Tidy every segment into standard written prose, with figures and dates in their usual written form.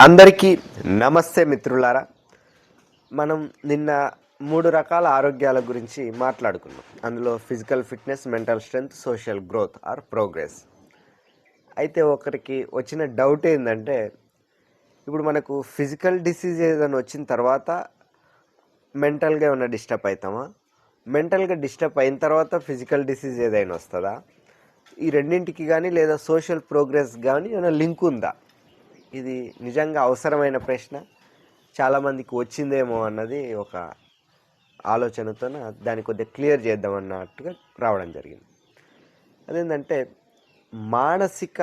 అందరికీ నమస్తే మిత్రులారా. మనం నిన్న 3 రకాల ఆరోగ్యాల గురించి మాట్లాడుకున్నాం. అందులో physical fitness, mental strength, social growth or progress. అయితే ఒకరికి వచ్చిన డౌట్ ఏంటంటే, ఇప్పుడు మనకు ఫిజికల్ డిసీజ్ ఏదైనా వచ్చిన తర్వాత మెంటల్గా ఏమైనా డిస్టర్బ్ అవుతామా, మెంటల్గా డిస్టర్బ్ అయిన తర్వాత ఫిజికల్ డిసీజ్ ఏదైనా వస్తుందా, ఈ రెండింటికి కానీ లేదా సోషల్ ప్రోగ్రెస్ కానీ ఏమైనా లింక్ ఉందా? ఇది నిజంగా అవసరమైన ప్రశ్న. చాలామందికి వచ్చిందేమో అన్నది ఒక ఆలోచనతో దాన్ని కొద్దిగా క్లియర్ చేద్దామన్నట్టుగా రావడం జరిగింది. అదేంటంటే, మానసిక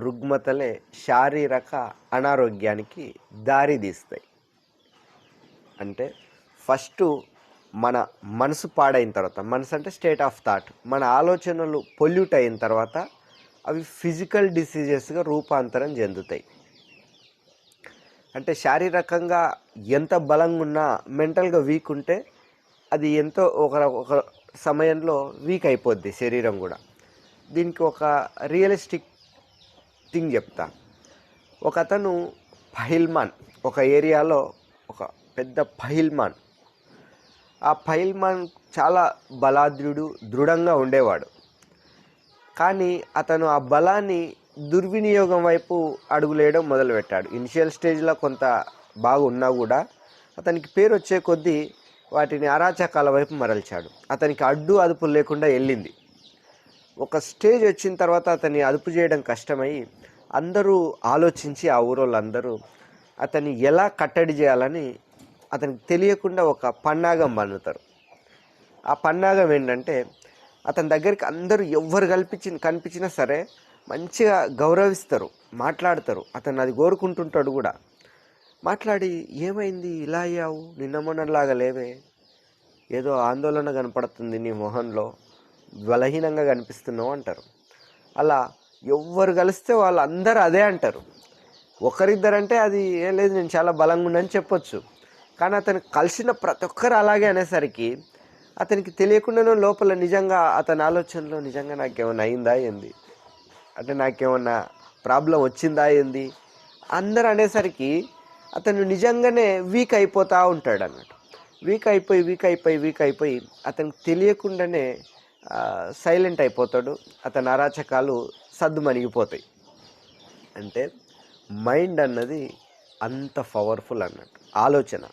రుగ్మతలే శారీరక అనారోగ్యానికి దారి తీస్తాయి. అంటే ఫస్ట్ మన మనసు పాడైన తర్వాత, మనసు అంటే స్టేట్ ఆఫ్ థాట్, మన ఆలోచనలు పొల్యూట్ అయిన తర్వాత అవి ఫిజికల్ డిసీజెస్గా రూపాంతరం చెందుతాయి. అంటే శారీరకంగా ఎంత బలంగా ఉన్నా మెంటల్గా వీక్ ఉంటే అది ఎంతో ఒక సమయంలో వీక్ అయిపోద్ది శరీరం కూడా. దీనికి ఒక రియలిస్టిక్ థింగ్ చెప్తా. ఒక అతను పహిల్మాన్, ఒక ఏరియాలో ఒక పెద్ద పహిల్మాన్. ఆ పహిల్మాన్ చాలా బలాఢ్యుడు, దృఢంగా ఉండేవాడు. కానీ అతను ఆ బలాన్ని దుర్వినియోగం వైపు అడుగులేయడం మొదలుపెట్టాడు. ఇనిషియల్ స్టేజ్లో కొంత బాగున్నా కూడా అతనికి పేరు వచ్చే కొద్దీ వాటిని అరాచకాల వైపు మరల్చాడు. అతనికి అడ్డు అదుపు లేకుండా వెళ్ళింది. ఒక స్టేజ్ వచ్చిన తర్వాత అతన్ని అదుపు చేయడం కష్టమై అందరూ ఆలోచించి, ఆ ఊరోళ్ళందరూ అతన్ని ఎలా కట్టడి చేయాలని అతనికి తెలియకుండా ఒక పన్నాగం పన్నుతారు. ఆ పన్నాగం ఏంటంటే, అతని దగ్గరికి అందరూ ఎవ్వరు కనిపించినా సరే మంచిగా గౌరవిస్తారు, మాట్లాడతారు. అతను అది కోరుకుంటుంటాడు కూడా. మాట్లాడి, ఏమైంది ఇలా అయ్యావు, నిన్న మొన్నలాగా లేవే, ఏదో ఆందోళన కనపడుతుంది నీ మొహంలో, బలహీనంగా కనిపిస్తున్నావు అంటారు. అలా ఎవ్వరు కలిస్తే వాళ్ళు అందరూ అదే అంటారు. ఒకరిద్దరంటే అది ఏం లేదు, నేను చాలా బలంగా ఉన్నానని చెప్పొచ్చు. కానీ అతను కలిసిన ప్రతి ఒక్కరు అలాగే అనేసరికి అతనికి తెలియకుండానే లోపల నిజంగా అతని ఆలోచనలో నిజంగా నాకేమైనా అయిందా ఏంది, అంటే నాకేమన్నా ప్రాబ్లం వచ్చిందా ఏంది అందరు అనేసరికి అతను నిజంగానే వీక్ అయిపోతూ ఉంటాడు అన్నట్టు. వీక్ అయిపోయి అతనికి తెలియకుండానే సైలెంట్ అయిపోతాడు. అతని అరాచకాలు సద్దుమణిగిపోతాయి. అంటే మైండ్ అన్నది అంత పవర్ఫుల్ అన్నట్టు, ఆలోచన.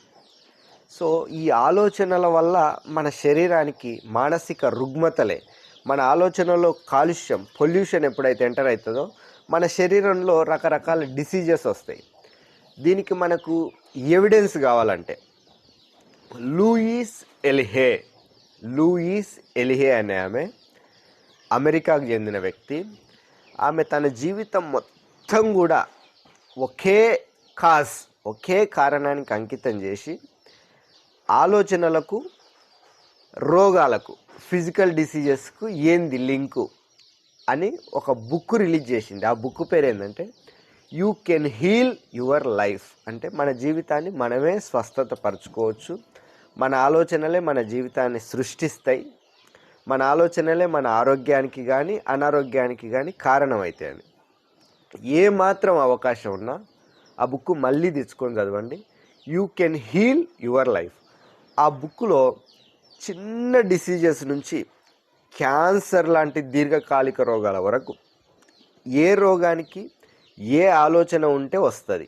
సో ఈ ఆలోచనల వల్ల మన శరీరానికి మానసిక రుగ్మతలే, మన ఆలోచనలో కాలుష్యం, పొల్యూషన్ ఎప్పుడైతే ఎంటర్ అవుతుందో మన శరీరంలో రకరకాల డిసీజెస్ వస్తాయి. దీనికి మనకు ఎవిడెన్స్ కావాలంటే లూయిస్ ఎలిహే అనే ఆమె అమెరికాకు చెందిన వ్యక్తి. ఆమె తన జీవితం మొత్తం కూడా ఒకే కారణానికి అంకితం చేసి ఆలోచనలకు, రోగాలకు, ఫిజికల్ డిసీజెస్కు ఏంది లింకు అని ఒక బుక్ రిలీజ్ చేసింది. ఆ బుక్ పేరు ఏంటంటే you can heal your life. అంటే మన జీవితాన్ని మనమే స్వస్థత పరచుకోవచ్చు, మన ఆలోచనలే మన జీవితాన్ని సృష్టిస్తాయి, మన ఆలోచనలే మన ఆరోగ్యానికి కానీ అనారోగ్యానికి కానీ కారణమవుతాయి అని. ఏమాత్రం అవకాశం ఉన్నా ఆ బుక్ మళ్ళీ తెచ్చుకొని చదవండి. You can heal your life. ఆ బుక్లో చిన్న డిసీజెస్ నుంచి క్యాన్సర్ లాంటి దీర్ఘకాలిక రోగాల వరకు ఏ రోగానికి ఏ ఆలోచన ఉంటే వస్తుంది,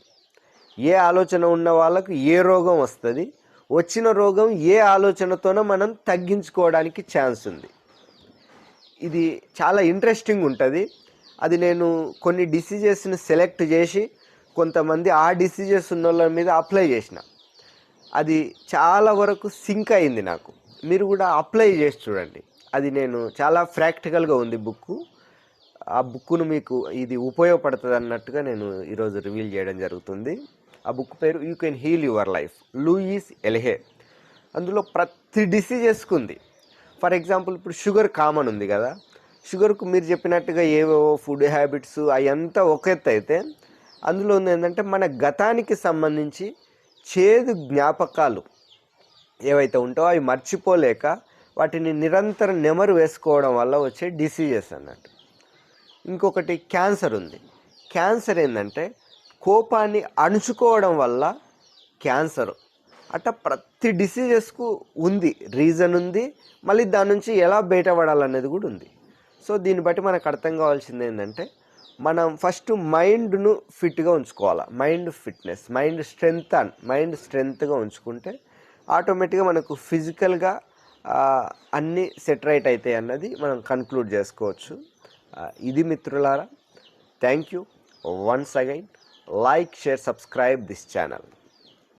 ఏ ఆలోచన ఉన్న వాళ్ళకు ఏ రోగం వస్తుంది, వచ్చిన రోగం ఏ ఆలోచనతోనో మనం తగ్గించుకోవడానికి ఛాన్స్ ఉంది. ఇది చాలా ఇంట్రెస్టింగ్ ఉంటుంది. అది నేను కొన్ని డిసీజెస్ని సెలెక్ట్ చేసి కొంతమంది ఆ డిసీజెస్ ఉన్న వాళ్ళ మీద అప్లై చేసిన. అది చాలా వరకు సింక్ అయింది నాకు. మీరు కూడా అప్లై చేసి చూడండి. అది నేను చాలా ప్రాక్టికల్గా ఉంది బుక్. ఆ బుక్ను మీకు ఇది ఉపయోగపడుతుంది అన్నట్టుగా నేను ఈరోజు రివీల్ చేయడం జరుగుతుంది. ఆ బుక్ పేరు you can heal your life, Louise L Hay. అందులో ప్రతి డిసీజెస్కు ఉంది. ఫర్ ఎగ్జాంపుల్, ఇప్పుడు షుగర్ కామన్ ఉంది కదా, షుగర్కు మీరు చెప్పినట్టుగా ఏవేవో ఫుడ్ హ్యాబిట్స్ అవంతా ఒక ఎత్తు అయితే, అందులో ఉంది ఏంటంటే మన గతానికి సంబంధించి చేదు జ్ఞాపకాలు ఏవైతే ఉంటాయో అవి మర్చిపోలేక వాటిని నిరంతరం నెమరు వేసుకోవడం వల్ల వచ్చే డిసీజెస్ అన్నట్టు. ఇంకొకటి క్యాన్సర్ ఉంది. క్యాన్సర్ ఏంటంటే కోపాన్ని అణుచుకోవడం వల్ల క్యాన్సర్ అట్లా ప్రతి డిసీజెస్కు ఉంది, రీజన్ ఉంది, మళ్ళీ దాని నుంచి ఎలా బయటపడాలనేది కూడా ఉంది. సో దీన్ని బట్టి మనకు అర్థం కావాల్సింది ఏంటంటే, మనం ఫస్ట్ మైండ్ను ఫిట్గా ఉంచుకోవాలి. మైండ్ స్ట్రెంగ్త్గా ఉంచుకుంటే ఆటోమేటిక్గా మనకు ఫిజికల్గా అన్నీ సెట్ రైట్ అవుతాయి అన్నది మనం కన్క్లూడ్ చేసుకోవచ్చు. ఇది మిత్రులారా, thank you once again. Like, share, subscribe this channel.